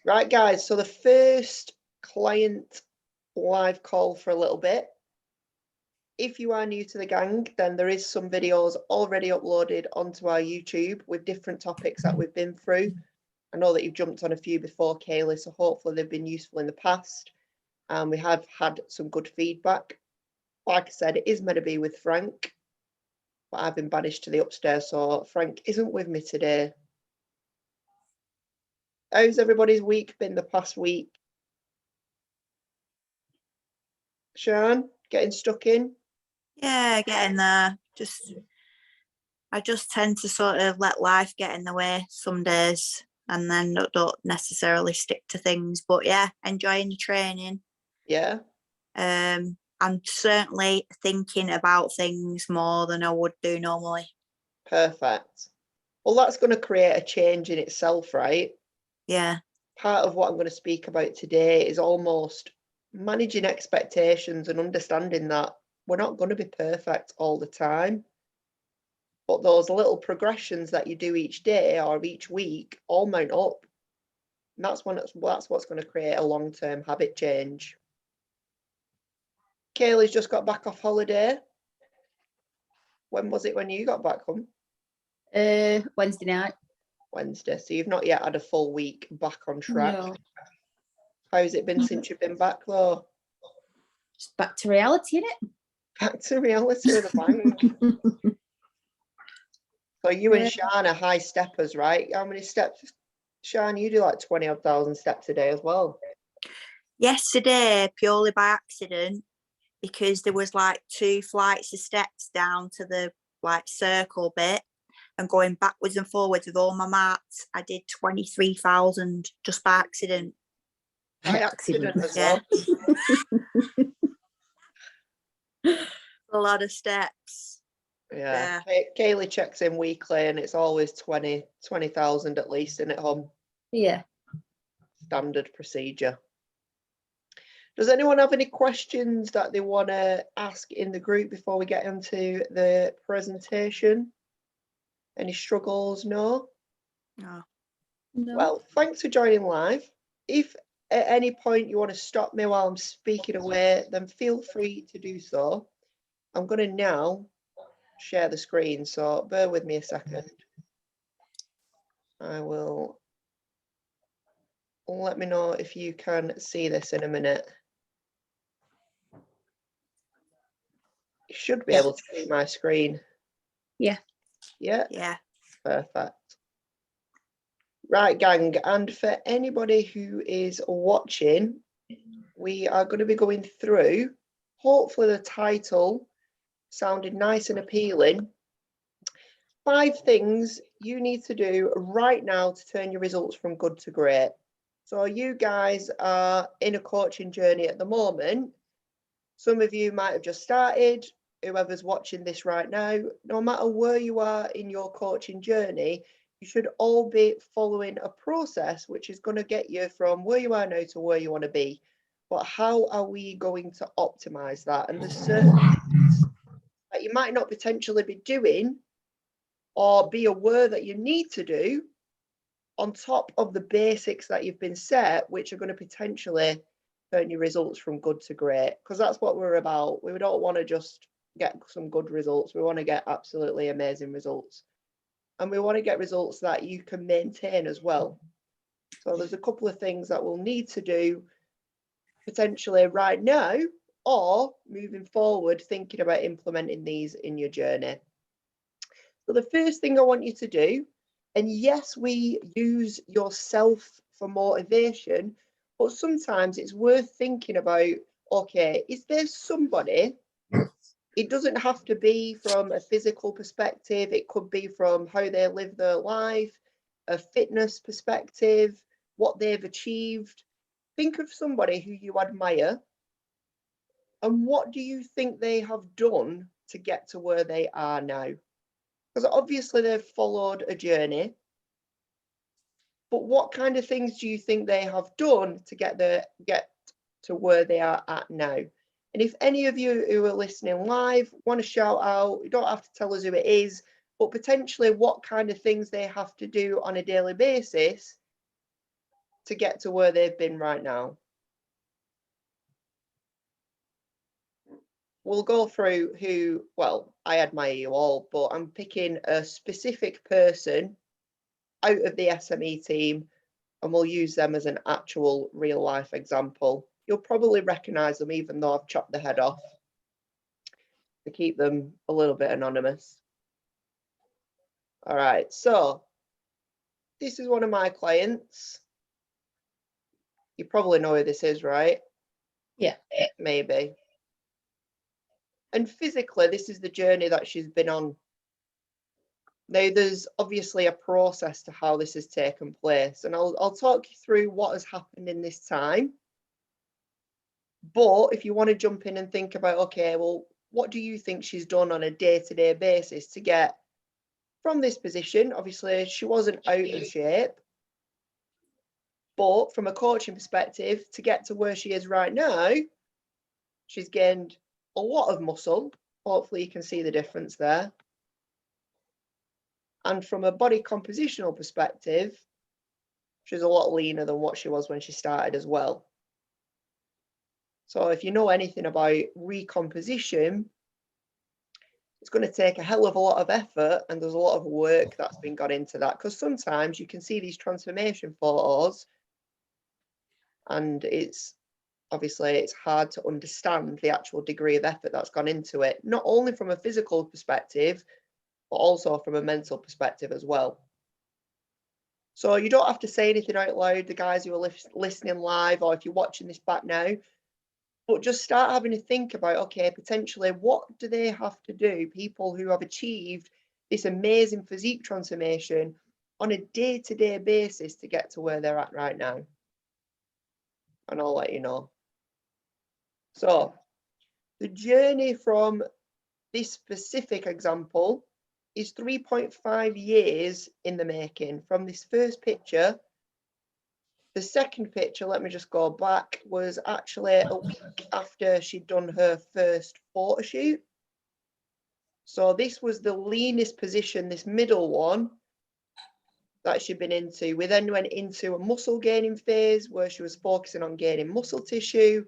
Right, guys, so the first client live call for a little bit. If you are new to the gang, then there is some videos already uploaded onto our YouTube with different topics that we've been through. I know that you've jumped on a few before, Kaylee, so hopefully they've been useful in the past. And we have had some good feedback. Like I said, it is meant to be with Frank, but I've been banished to the upstairs, so Frank isn't with me today. How's everybody's week been the past week? Sian, getting stuck in? Yeah, getting there. I just tend to sort of let life get in the way some days and then don't necessarily stick to things. But yeah, enjoying the training. Yeah. I'm certainly thinking about things more than I would do normally. Perfect. Well, that's going to create a change in itself, right? Yeah. Part of what I'm going to speak about today is almost managing expectations and understanding that we're not going to be perfect all the time. But those little progressions that you do each day or each week all mount up. And that's what's going to create a long-term habit change. Kaylee's just got back off holiday. When was it when you got back home? Wednesday night. Wednesday. So you've not yet had a full week back on track. No. How's it been since you've been back though? Just back to reality, innit? Back to reality of the bank. So you and Sian are high steppers, right? How many steps? Sian, you do like 20,000 steps a day as well. Yesterday, purely by accident, because there was like 2 flights of steps down to the like circle bit and going backwards and forwards with all my mats, I did 23,000 just by accident. By accident as Yeah. well. A lot of steps. Yeah. Kaylee checks in weekly and it's always 20,000 at least in at home. Yeah. Standard procedure. Does anyone have any questions that they want to ask in the group before we get into the presentation? Any struggles? No? No. Well, thanks for joining live. If at any point you want to stop me while I'm speaking away, then feel free to do so. I'm going to now share the screen, so bear with me a second. I will let me know if you can see this in a minute. You should be able to see my screen. Yeah. Yeah? Yeah. Perfect. Right, gang, and for anybody who is watching, we are going to be going through, hopefully the title sounded nice and appealing, 5 things you need to do right now to turn your results from good to great. So you guys are in a coaching journey at the moment. Some of you might have just started. Whoever's watching this right now, no matter where you are in your coaching journey, you should all be following a process which is going to get you from where you are now to where you want to be. But how are we going to optimize that? And there's certain things that you might not potentially be doing or be aware that you need to do on top of the basics that you've been set, which are going to potentially turn your results from good to great, because that's what we're about. We don't want to just get some good results. We want to get absolutely amazing results. And we want to get results that you can maintain as well. So there's a couple of things that we'll need to do potentially right now or moving forward, thinking about implementing these in your journey. So the first thing I want you to do, and yes, we use yourself for motivation, but sometimes it's worth thinking about, okay, is there somebody, it doesn't have to be from a physical perspective, it could be from how they live their life, a fitness perspective, what they've achieved. Think of somebody who you admire and what do you think they have done to get to where they are now? Because obviously they've followed a journey, but what kind of things do you think they have done to get to where they are at now? And if any of you who are listening live want to shout out, you don't have to tell us who it is, but potentially what kind of things they have to do on a daily basis to get to where they've been right now. We'll go through who, well, I admire you all, but I'm picking a specific person out of the SME team, and we'll use them as an actual real life example. You'll probably recognize them even though I've chopped the head off to keep them a little bit anonymous. All right, so this is one of my clients. You probably know who this is, right? Yeah. Maybe. And physically, this is the journey that she's been on. Now, there's obviously a process to how this has taken place, and I'll talk you through what has happened in this time. But if you want to jump in and think about, okay, well, what do you think she's done on a day-to-day basis to get from this position? Obviously, she wasn't out of shape, but from a coaching perspective, to get to where she is right now, she's gained a lot of muscle. Hopefully you can see the difference there. And from a body compositional perspective, she's a lot leaner than what she was when she started as well. So if you know anything about recomposition, it's going to take a hell of a lot of effort, and there's a lot of work that's been got into that, because sometimes you can see these transformation photos and it's hard to understand the actual degree of effort that's gone into it, not only from a physical perspective, but also from a mental perspective as well. So you don't have to say anything out loud, the guys who are listening live, or if you're watching this back now, but just start having to think about, okay, potentially what do they have to do, people who have achieved this amazing physique transformation on a day-to-day basis to get to where they're at right now. And I'll let you know. So the journey from this specific example is 3.5 years in the making. From this first picture, the second picture, let me just go back, was actually a week after she'd done her first photo shoot. So this was the leanest position, this middle one, that she'd been into. We then went into a muscle gaining phase where she was focusing on gaining muscle tissue.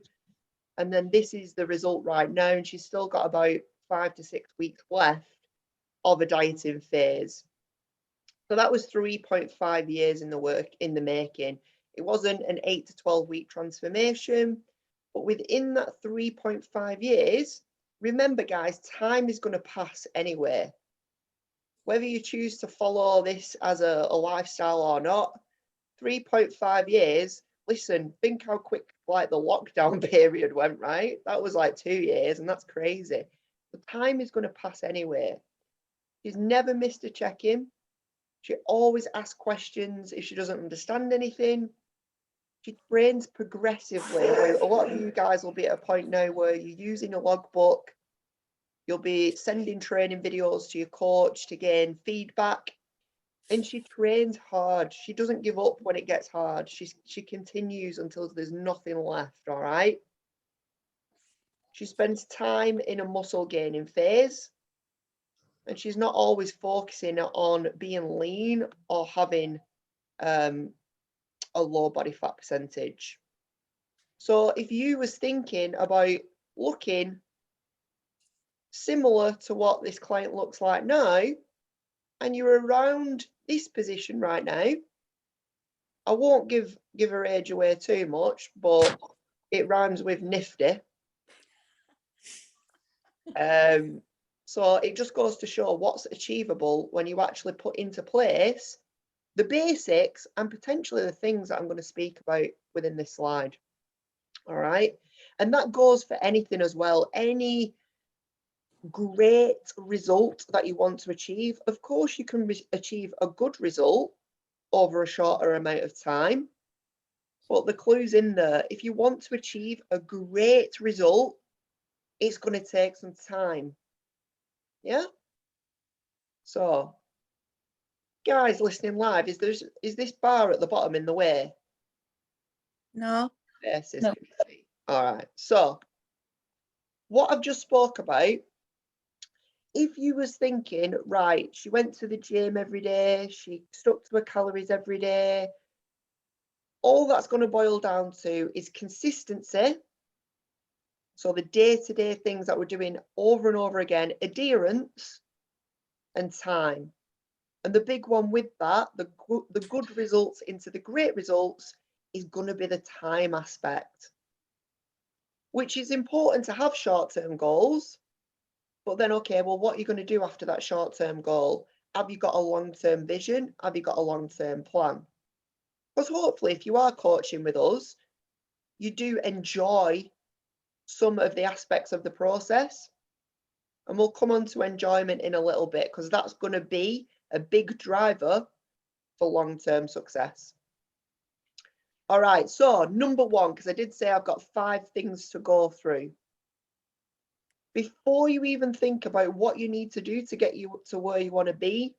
And then this is the result right now. And she's still got about 5 to 6 weeks left of a dieting phase. So that was 3.5 years in the making. It wasn't an 8 to 12 week transformation, but within that 3.5 years, remember guys, time is going to pass anyway. Whether you choose to follow this as a lifestyle or not, 3.5 years, listen, think how quick like the lockdown period went, right? That was like 2 years, and that's crazy. The time is going to pass anyway. She's never missed a check-in. She always asks questions if she doesn't understand anything. She trains progressively. A lot of you guys will be at a point now where you're using a logbook. You'll be sending training videos to your coach to gain feedback. And she trains hard. She doesn't give up when it gets hard. She continues until there's nothing left, all right? She spends time in a muscle gaining phase. And she's not always focusing on being lean or having a low body fat percentage. So if you was thinking about looking similar to what this client looks like now, and you're around this position right now, I won't give her age away too much, but it rhymes with nifty. So it just goes to show what's achievable when you actually put into place the basics and potentially the things that I'm going to speak about within this slide. All right. And that goes for anything as well. Any great result that you want to achieve, of course, you can achieve a good result over a shorter amount of time. But the clue's in there. If you want to achieve a great result, it's going to take some time. Yeah. So, guys listening live, is this bar at the bottom in the way? No. Yes, No. All right. So, what I've just spoke about, if you was thinking, right, she went to the gym every day, she stuck to her calories every day, all that's going to boil down to is consistency. So the day-to-day things that we're doing over and over again, adherence and time. And the big one with that, the good results into the great results, is going to be the time aspect, which is important to have short-term goals. But then, okay, well, what are you going to do after that short-term goal? Have you got a long-term vision? Have you got a long-term plan? Because hopefully, if you are coaching with us, you do enjoy some of the aspects of the process. And we'll come on to enjoyment in a little bit, because that's going to be a big driver for long-term success. All right, so number one, because I did say I've got 5 things to go through. Before you even think about what you need to do to get you to where you want to be,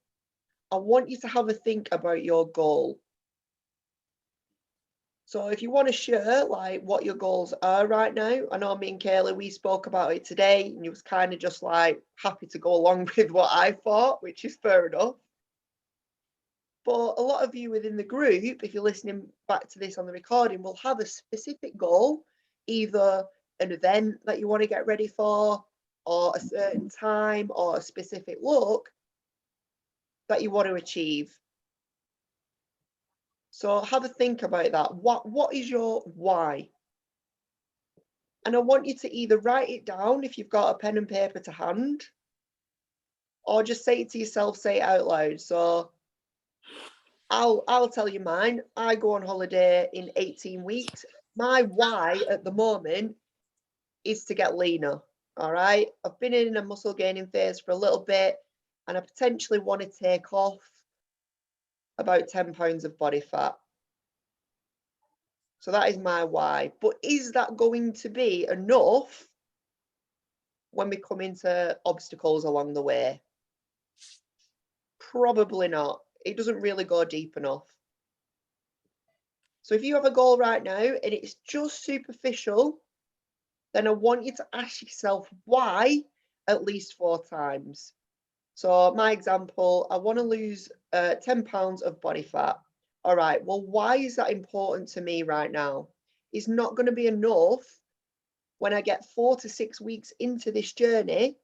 I want you to have a think about your goal. So if you want to share like what your goals are right now, I know me and Kayla, we spoke about it today, and you was kind of just like happy to go along with what I thought, which is fair enough. But a lot of you within the group, if you're listening back to this on the recording, will have a specific goal, either an event that you want to get ready for, or a certain time, or a specific look that you want to achieve. So have a think about that. What is your why? And I want you to either write it down if you've got a pen and paper to hand, or just say it to yourself, say it out loud. So I'll tell you mine. I go on holiday in 18 weeks. My why at the moment is to get leaner. All right. I've been in a muscle gaining phase for a little bit, and I potentially want to take off about 10 pounds of body fat. So that is my why. But is that going to be enough when we come into obstacles along the way? Probably not. It doesn't really go deep enough. So if you have a goal right now and it's just superficial, then I want you to ask yourself why at least 4 times. So my example, I want to lose 10 pounds of body fat. All right, well, why is that important to me right now? It's not going to be enough when I get 4 to 6 weeks into this journey.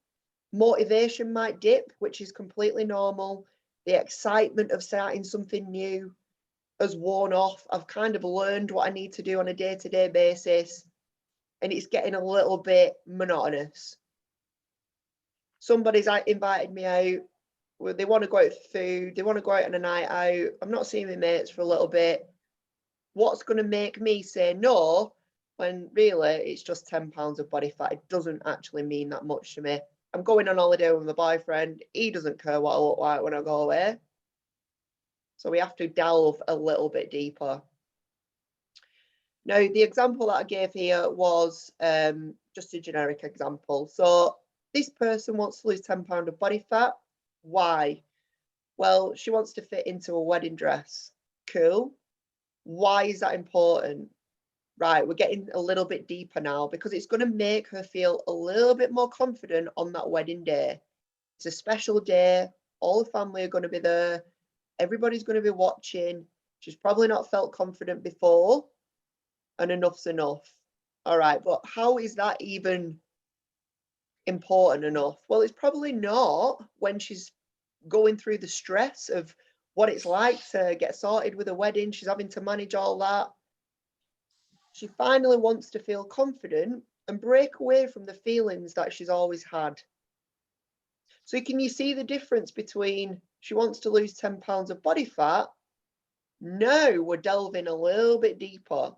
Motivation might dip, which is completely normal. The excitement of starting something new has worn off. I've kind of learned what I need to do on a day-to-day basis, and it's getting a little bit monotonous. Somebody's invited me out. They want to go out for food. They want to go out on a night out. I'm not seeing my mates for a little bit. What's going to make me say no when really it's just 10 pounds of body fat? It doesn't actually mean that much to me. I'm going on holiday with my boyfriend. He doesn't care what I look like when I go away. So we have to delve a little bit deeper. Now, the example that I gave here was just a generic example. So this person wants to lose 10 pounds of body fat. Why? Well, she wants to fit into a wedding dress. Cool. Why is that important? Right, we're getting a little bit deeper now, because it's going to make her feel a little bit more confident on that wedding day. It's a special day. All the family are going to be there. Everybody's going to be watching. She's probably not felt confident before, and enough's enough. All right, but how is that even important enough? Well, it's probably not when she's going through the stress of what it's like to get sorted with a wedding. She's having to manage all that. She finally wants to feel confident and break away from the feelings that she's always had. So can you see the difference between she wants to lose 10 pounds of body fat? Now we're delving a little bit deeper.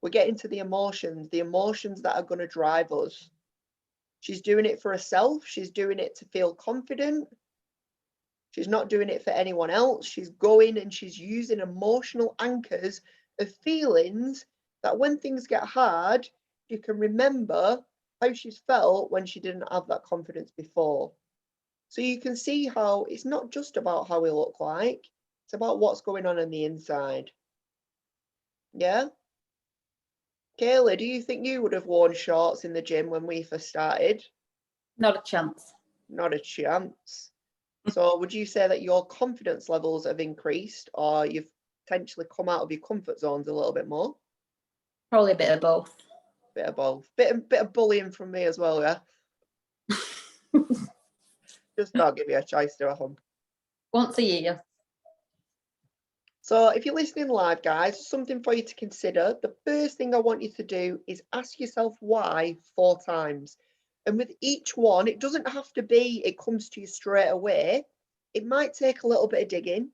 We're getting to the emotions that are going to drive us. She's doing it for herself. She's doing it to feel confident. She's not doing it for anyone else. She's going and she's using emotional anchors of feelings that when things get hard, you can remember how she's felt when she didn't have that confidence before. So you can see how it's not just about how we look like, it's about what's going on the inside. Yeah? Kayla, do you think you would have worn shorts in the gym when we first started? Not a chance. Not a chance. So would you say that your confidence levels have increased, or you've potentially come out of your comfort zones a little bit more? Probably a bit of both. Bit of both. Bit of bullying from me as well, yeah. Just not give you a choice to a hump. Once a year. So if you're listening live, guys, something for you to consider. The first thing I want you to do is ask yourself why 4 times. And with each one, it doesn't have to be it comes to you straight away. It might take a little bit of digging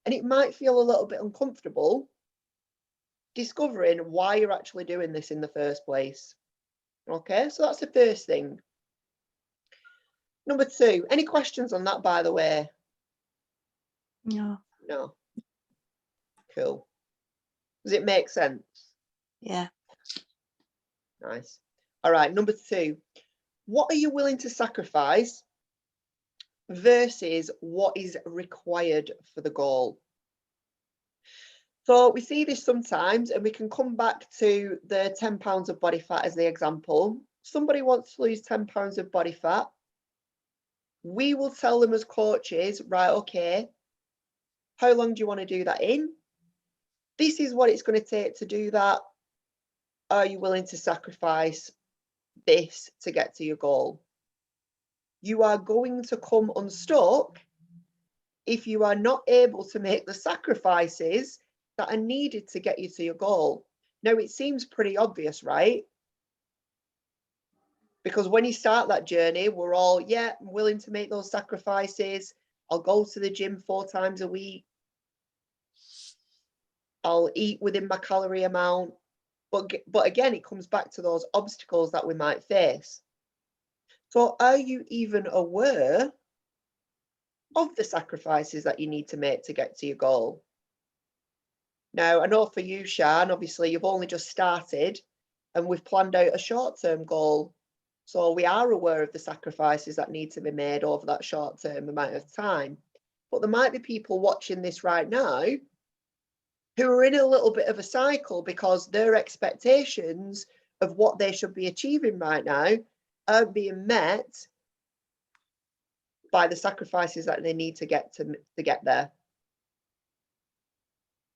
and it might feel a little bit uncomfortable discovering why you're actually doing this in the first place. Okay, so that's the first thing. Number 2, any questions on that, by the way? No. No. Cool. Does it make sense? Yeah. Nice. All right, number 2. What are you willing to sacrifice versus what is required for the goal? So we see this sometimes, and we can come back to the 10 pounds of body fat as the example. Somebody wants to lose 10 pounds of body fat. We will tell them as coaches, right, okay, how long do you want to do that in? This is what it's going to take to do that. Are you willing to sacrifice this to get to your goal? You are going to come unstuck if you are not able to make the sacrifices that are needed to get you to your goal. Now, it seems pretty obvious, right? Because when you start that journey, we're all, yeah, I'm willing to make those sacrifices. I'll go to the gym 4 times a week. I'll eat within my calorie amount. But again, it comes back to those obstacles that we might face. So are you even aware of the sacrifices that you need to make to get to your goal? Now, I know for you, Shan, obviously you've only just started and we've planned out a short-term goal. So we are aware of the sacrifices that need to be made over that short-term amount of time. But there might be people watching this right now who are in a little bit of a cycle because their expectations of what they should be achieving right now aren't being met by the sacrifices that they need to get there.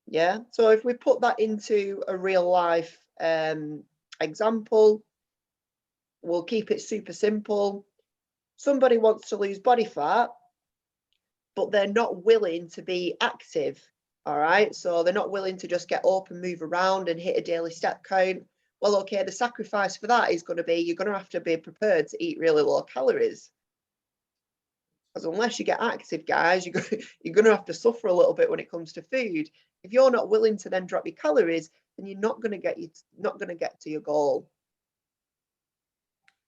Yeah, so if we put that into a real life example, we'll keep it super simple. Somebody wants to lose body fat, but they're not willing to be active. All right, so they're not willing to just get up and move around and hit a daily step count. Well, okay, the sacrifice for that is going to be you're going to have to be prepared to eat really low calories. Because unless you get active, guys, you're going to have to suffer a little bit when it comes to food. If you're not willing to then drop your calories, then you're not going to get to your goal.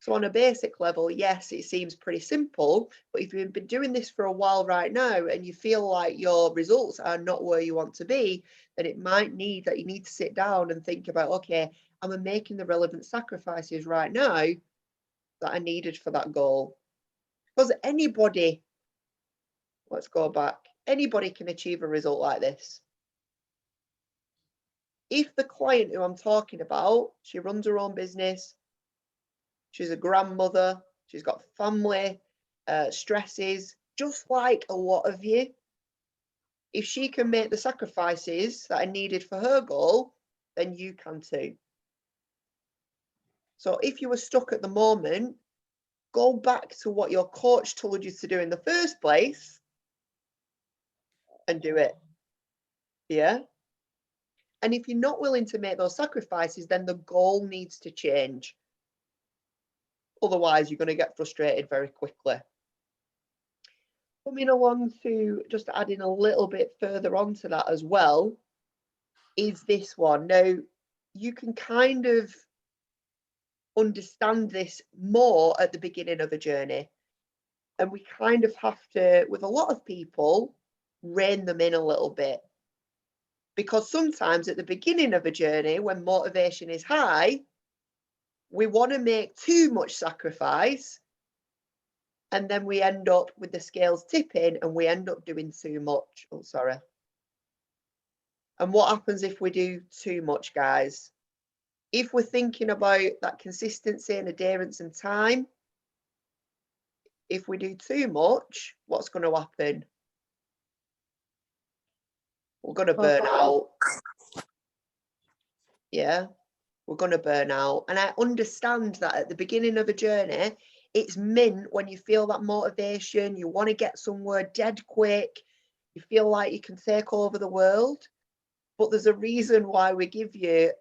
So on a basic level, yes, it seems pretty simple, but if you've been doing this for a while right now and you feel like your results are not where you want to be, then it might need that you need to sit down and think about, okay, am I making the relevant sacrifices right now that are needed for that goal? Because anybody, let's go back, anybody can achieve a result like this. If the client who I'm talking about, she runs her own business, she's a grandmother, she's got family, stresses, just like a lot of you. If she can make the sacrifices that are needed for her goal, then you can too. So if you were stuck at the moment, go back to what your coach told you to do in the first place and do it. Yeah. And if you're not willing to make those sacrifices, then the goal needs to change. Otherwise, you're going to get frustrated very quickly. Coming along to just adding a little bit further onto that as well is this one. Now, you can kind of understand this more at the beginning of a journey. And we kind of have to, with a lot of people, rein them in a little bit. Because sometimes at the beginning of a journey, when motivation is high, we want to make too much sacrifice. And then we end up with the scales tipping and we end up doing too much. Oh, sorry. And what happens if we do too much, guys? If we're thinking about that consistency and adherence and time, if we do too much, what's going to happen? We're going to burn out. Yeah, we're going to burn out. And I understand that at the beginning of a journey, it's mint when you feel that motivation, you want to get somewhere dead quick, you feel like you can take over the world. But there's a reason why we give you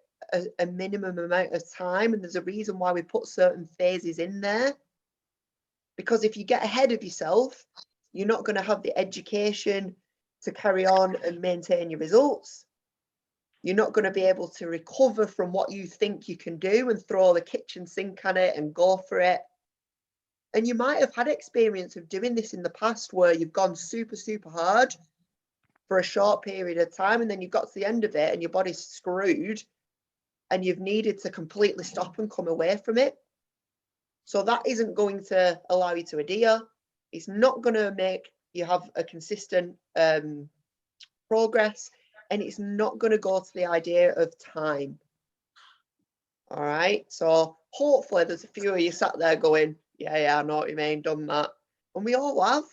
a minimum amount of time, and there's a reason why we put certain phases in there. Because if you get ahead of yourself, you're not going to have the education to carry on and maintain your results. You're not going to be able to recover from what you think you can do and throw the kitchen sink at it and go for it. And you might have had experience of doing this in the past where you've gone super, super hard for a short period of time, and then you've got to the end of it and your body's screwed and you've needed to completely stop and come away from it. So that isn't going to allow you to adhere. It's not going to make you have a consistent progress, and it's not going to go to the idea of time. All right. So hopefully there's a few of you sat there going, yeah, I know what you mean, done that. And we all have.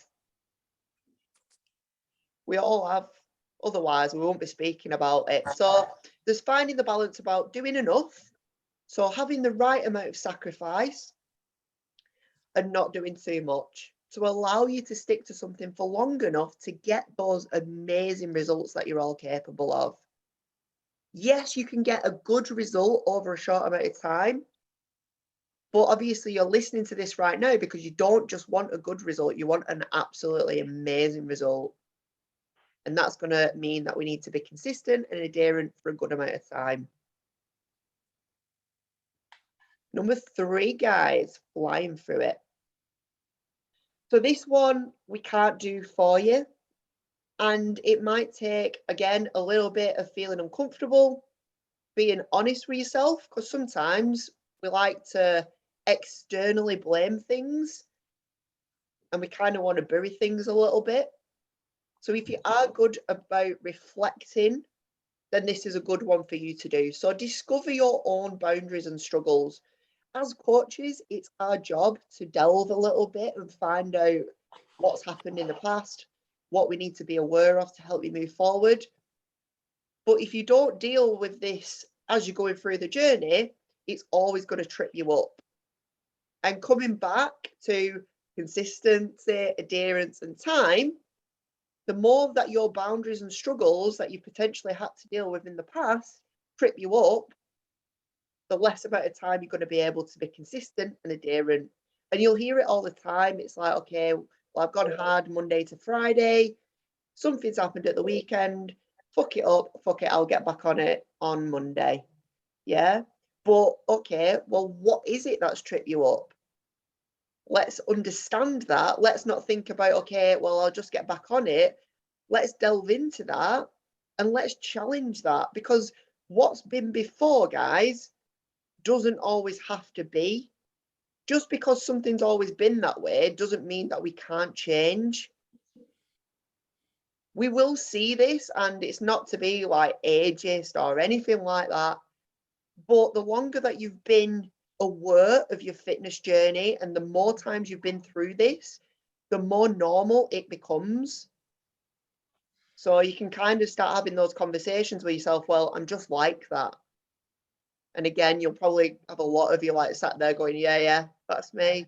We all have. Otherwise, we won't be speaking about it. So there's finding the balance about doing enough. So having the right amount of sacrifice and not doing too much to allow you to stick to something for long enough to get those amazing results that you're all capable of. Yes, you can get a good result over a short amount of time, but obviously you're listening to this right now because you don't just want a good result, you want an absolutely amazing result. And that's going to mean that we need to be consistent and adherent for a good amount of time. Number 3, guys, flying through it. So this one we can't do for you. And it might take, again, a little bit of feeling uncomfortable, being honest with yourself, because sometimes we like to externally blame things and we kind of want to bury things a little bit. So if you are good about reflecting, then this is a good one for you to do. So discover your own boundaries and struggles. As coaches, it's our job to delve a little bit and find out what's happened in the past, what we need to be aware of to help you move forward. But if you don't deal with this as you're going through the journey, it's always going to trip you up. And coming back to consistency, adherence, and time, the more that your boundaries and struggles that you potentially had to deal with in the past trip you up, the less amount of time you're going to be able to be consistent and adherent. And you'll hear it all the time. It's like, okay, well, I've gone hard Monday to Friday. Something's happened at the weekend. Fuck it up. Fuck it. I'll get back on it on Monday. Yeah. But okay, well, what is it that's tripped you up? Let's understand that. Let's not think about, okay, well, I'll just get back on it. Let's delve into that and let's challenge that, because what's been before, guys, doesn't always have to be. Just because something's always been that way doesn't mean that we can't change. We will see this, and it's not to be like ageist or anything like that. But the longer that you've been aware of your fitness journey and the more times you've been through this, the more normal it becomes. So you can kind of start having those conversations with yourself. Well, I'm just like that. And again, you'll probably have a lot of you like sat there going, yeah, that's me.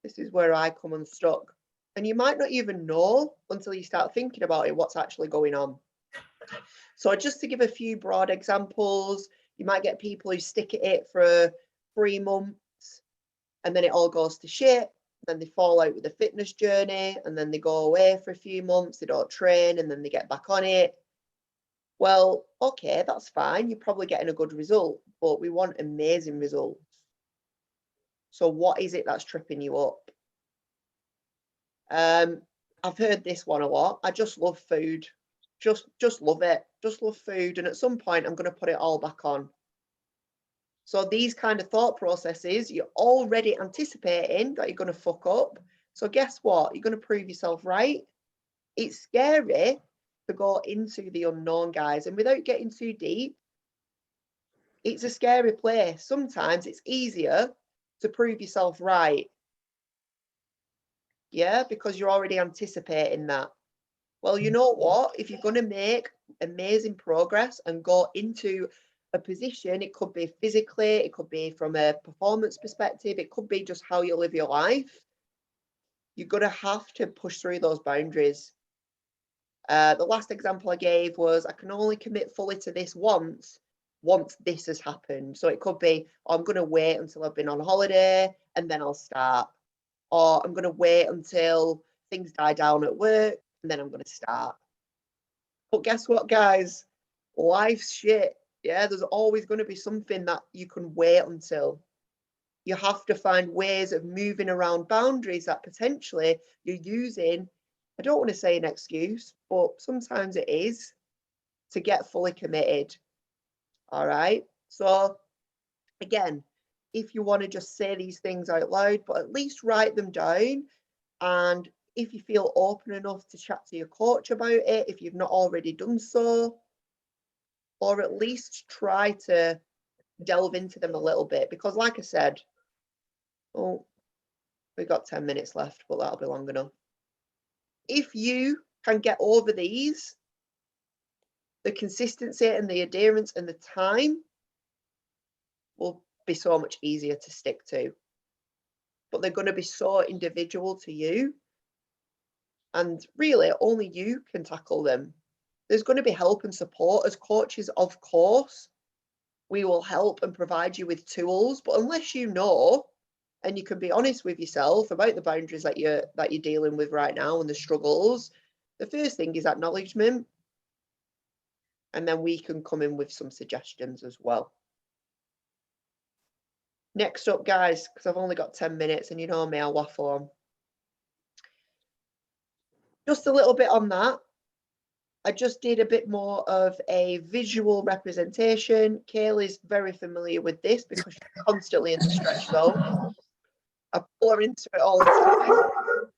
This is where I come unstuck. And you might not even know until you start thinking about it, what's actually going on. So just to give a few broad examples, you might get people who stick at it for 3 months and then it all goes to shit. Then they fall out with the fitness journey and then they go away for a few months, they don't train, and then they get back on it. Well, okay, that's fine. You're probably getting a good result, but we want amazing results. So what is it that's tripping you up? I've heard this one a lot. I just love food. Just love it. Just love food. And at some point, I'm going to put it all back on. So these kind of thought processes, you're already anticipating that you're going to fuck up. So guess what? You're going to prove yourself right. It's scary to go into the unknown, guys. And without getting too deep, it's a scary place. Sometimes it's easier to prove yourself right. Yeah, because you're already anticipating that. Well, you know what? If you're going to make amazing progress and go into a position, it could be physically, it could be from a performance perspective, it could be just how you live your life. You're going to have to push through those boundaries. The last example I gave was I can only commit fully to this once this has happened. So it could be, oh, I'm going to wait until I've been on holiday and then I'll start. Or I'm going to wait until things die down at work and then I'm going to start. But guess what, guys? Life's shit. Yeah, there's always going to be something that you can wait until. You have to find ways of moving around boundaries that potentially you're using. I don't want to say an excuse, but sometimes it is, to get fully committed. All right. So again, if you want to just say these things out loud, but at least write them down. And if you feel open enough to chat to your coach about it, if you've not already done so, or at least try to delve into them a little bit, because like I said, oh, we've got 10 minutes left, but that'll be long enough. If you can get over these, the consistency and the adherence and the time will be so much easier to stick to. But they're going to be so individual to you. And really, only you can tackle them. There's going to be help and support as coaches, of course. We will help and provide you with tools. But unless you know, and you can be honest with yourself about the boundaries that you're dealing with right now and the struggles, the first thing is acknowledgement. And then we can come in with some suggestions as well. Next up, guys, because I've only got 10 minutes and you know me, I'll waffle on. Just a little bit on that. I just did a bit more of a visual representation. Kaylee's very familiar with this because she's constantly in the stretch zone. I pull her into it all the time.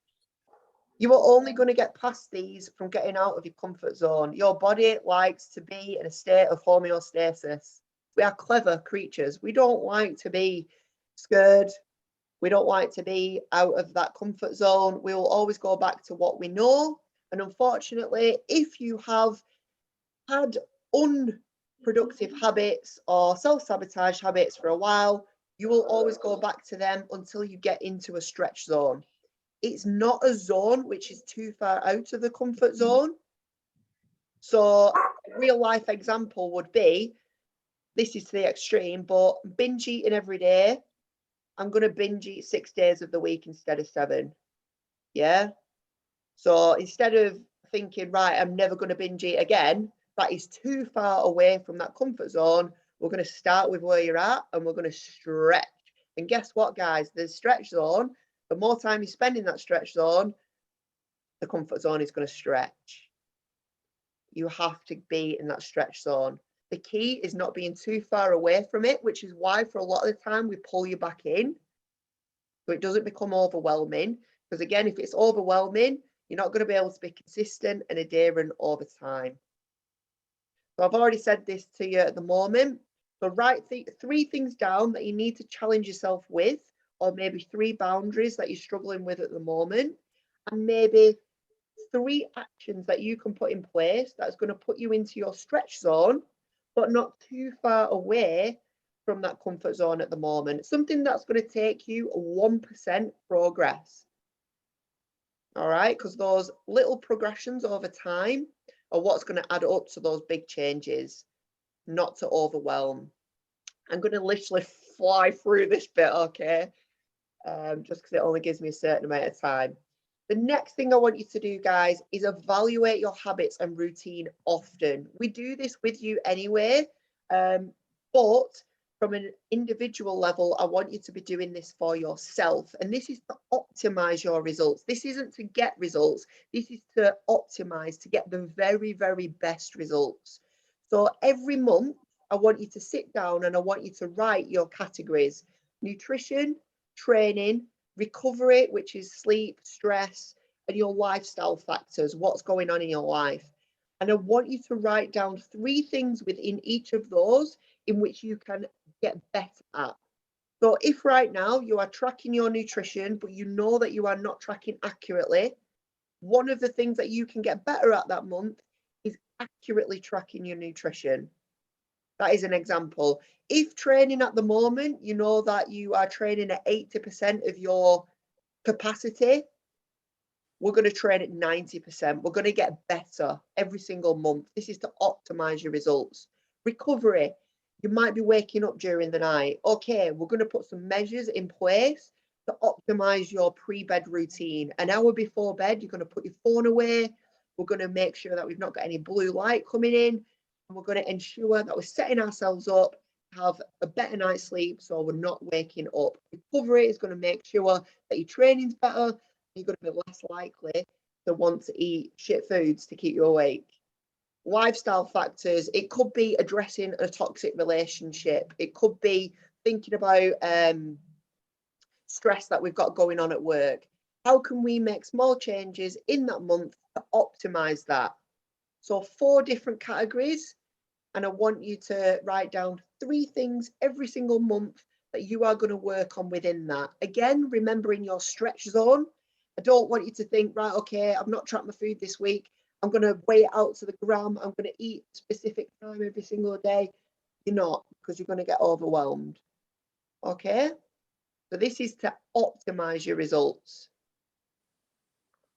You are only going to get past these from getting out of your comfort zone. Your body likes to be in a state of homeostasis. We are clever creatures. We don't like to be scared. We don't like to be out of that comfort zone. We will always go back to what we know. And unfortunately, if you have had unproductive habits or self-sabotage habits for a while, you will always go back to them until you get into a stretch zone. It's not a zone which is too far out of the comfort zone. So a real life example would be, this is to the extreme, but binge eating every day. I'm going to binge eat 6 days of the week instead of 7. Yeah. So instead of thinking, right, I'm never going to binge eat again, that is too far away from that comfort zone. We're going to start with where you're at and we're going to stretch. And guess what, guys? The stretch zone, the more time you spend in that stretch zone, the comfort zone is going to stretch. You have to be in that stretch zone. The key is not being too far away from it, which is why for a lot of the time we pull you back in so it doesn't become overwhelming. Because again, if it's overwhelming, you're not going to be able to be consistent and adherent over time. So I've already said this to you at the moment. So write 3 things down that you need to challenge yourself with, or maybe 3 boundaries that you're struggling with at the moment, and maybe 3 actions that you can put in place that's going to put you into your stretch zone, but not too far away from that comfort zone at the moment. Something that's going to take you 1% progress. All right, because those little progressions over time are what's going to add up to those big changes, not to overwhelm. I'm going to literally fly through this bit, okay? Just because it only gives me a certain amount of time. The next thing I want you to do, guys, is evaluate your habits and routine often. We do this with you anyway, but from an individual level, I want you to be doing this for yourself. And this is to optimize your results. This isn't to get results. This is to optimize, to get the very, very best results. So every month, I want you to sit down and I want you to write your categories: nutrition, training, recovery, which is sleep, stress, and your lifestyle factors, what's going on in your life. And I want you to write down 3 things within each of those in which you can get better at. So if right now you are tracking your nutrition, but you know that you are not tracking accurately, One of the things that you can get better at that month is accurately tracking your nutrition. That is an example. If training at the moment, you know that you are training at 80% of your capacity, we're going to train at 90%. We're going to get better every single month. This is to optimize your results. Recovery, you might be waking up during the night. Okay, we're going to put some measures in place to optimize your pre-bed routine. An hour before bed, you're going to put your phone away. We're going to make sure that we've not got any blue light coming in. And we're going to ensure that we're setting ourselves up to have a better night's sleep so we're not waking up. Recovery is going to make sure that your training's better. You're going to be less likely to want to eat shit foods to keep you awake. Lifestyle factors, it could be addressing a toxic relationship. It could be thinking about stress that we've got going on at work. How can we make small changes in that month to optimize that? So 4 different categories, and I want you to write down 3 things every single month that you are going to work on within that. Again, remembering your stretch zone. I don't want you to think, right, okay, I've not tracked my food this week. I'm going to weigh it out to the gram. I'm going to eat a specific time every single day. You're not, because you're going to get overwhelmed. Okay? So this is to optimize your results.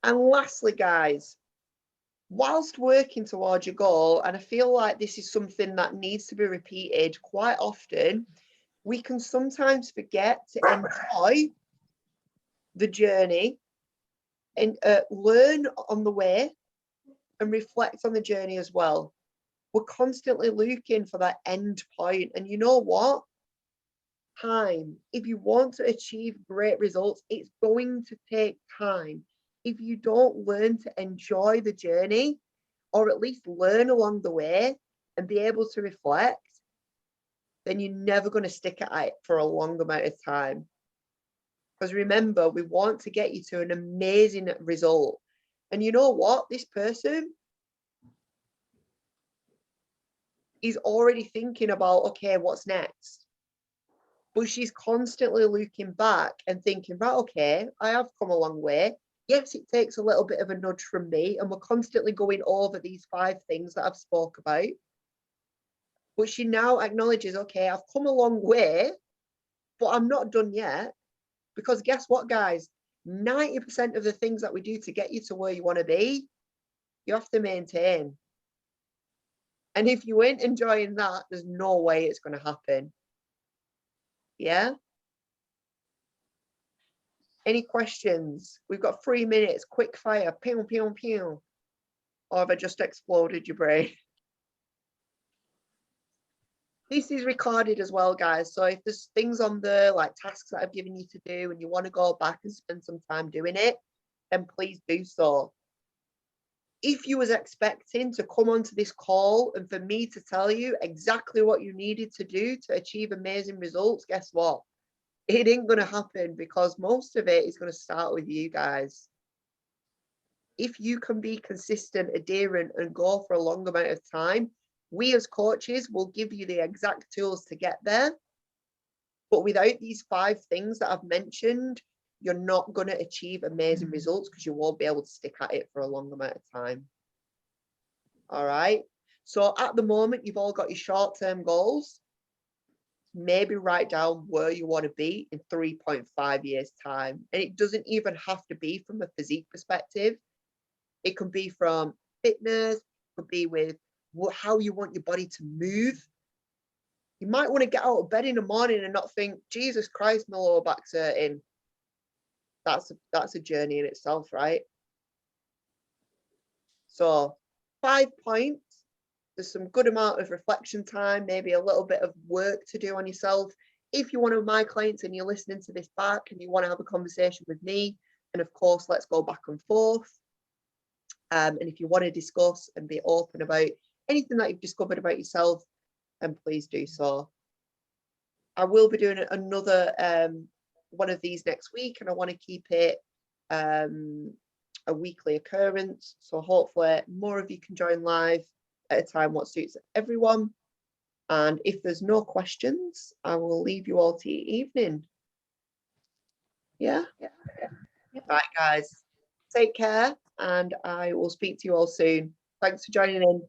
And lastly, guys, whilst working towards your goal, and I feel like this is something that needs to be repeated quite often, we can sometimes forget to enjoy the journey and learn on the way and reflect on the journey as well. We're constantly looking for that end point. And you know what? Time. If you want to achieve great results, it's going to take time. If you don't learn to enjoy the journey, or at least learn along the way and be able to reflect, then you're never going to stick at it for a long amount of time. Because remember, we want to get you to an amazing result. And you know what? This person is already thinking about, okay, what's next? But she's constantly looking back and thinking, right, okay, I have come a long way. Yes, it takes a little bit of a nudge from me, and we're constantly going over these 5 things that I've spoke about. But she now acknowledges, okay, I've come a long way, but I'm not done yet. Because guess what, guys? 90% of the things that we do to get you to where you want to be, you have to maintain. And if you ain't enjoying that, there's no way it's going to happen. Yeah? Any questions? We've got 3 minutes, quick fire, pew, pew, pew. Or have I just exploded your brain? This is recorded as well, guys. So if there's things on there, like tasks that I've given you to do, and you want to go back and spend some time doing it, then please do so. If you was expecting to come onto this call and for me to tell you exactly what you needed to do to achieve amazing results, guess what? It ain't going to happen, because most of it is going to start with you guys. If you can be consistent, adherent, and go for a long amount of time, we as coaches will give you the exact tools to get there. But without these 5 things that I've mentioned, you're not going to achieve amazing results, because you won't be able to stick at it for a long amount of time. All right. So at the moment, you've all got your short-term goals. Maybe write down where you want to be in 3.5 years' time. And it doesn't even have to be from a physique perspective. It could be from fitness, it could be with how you want your body to move. You might want to get out of bed in the morning and not think, Jesus Christ, my lower back's hurting. That's a journey in itself, right? So 5 points. There's some good amount of reflection time, maybe a little bit of work to do on yourself. If you're one of my clients and you're listening to this back and you want to have a conversation with me, and of course, let's go back and forth. And if you want to discuss and be open about anything that you've discovered about yourself, then please do so. I will be doing another one of these next week, and I want to keep it a weekly occurrence. So hopefully more of you can join live at a time what suits everyone. And if there's no questions, I will leave you all to your evening. Yeah? Right, guys. Take care. and I will speak to you all soon. Thanks for joining in.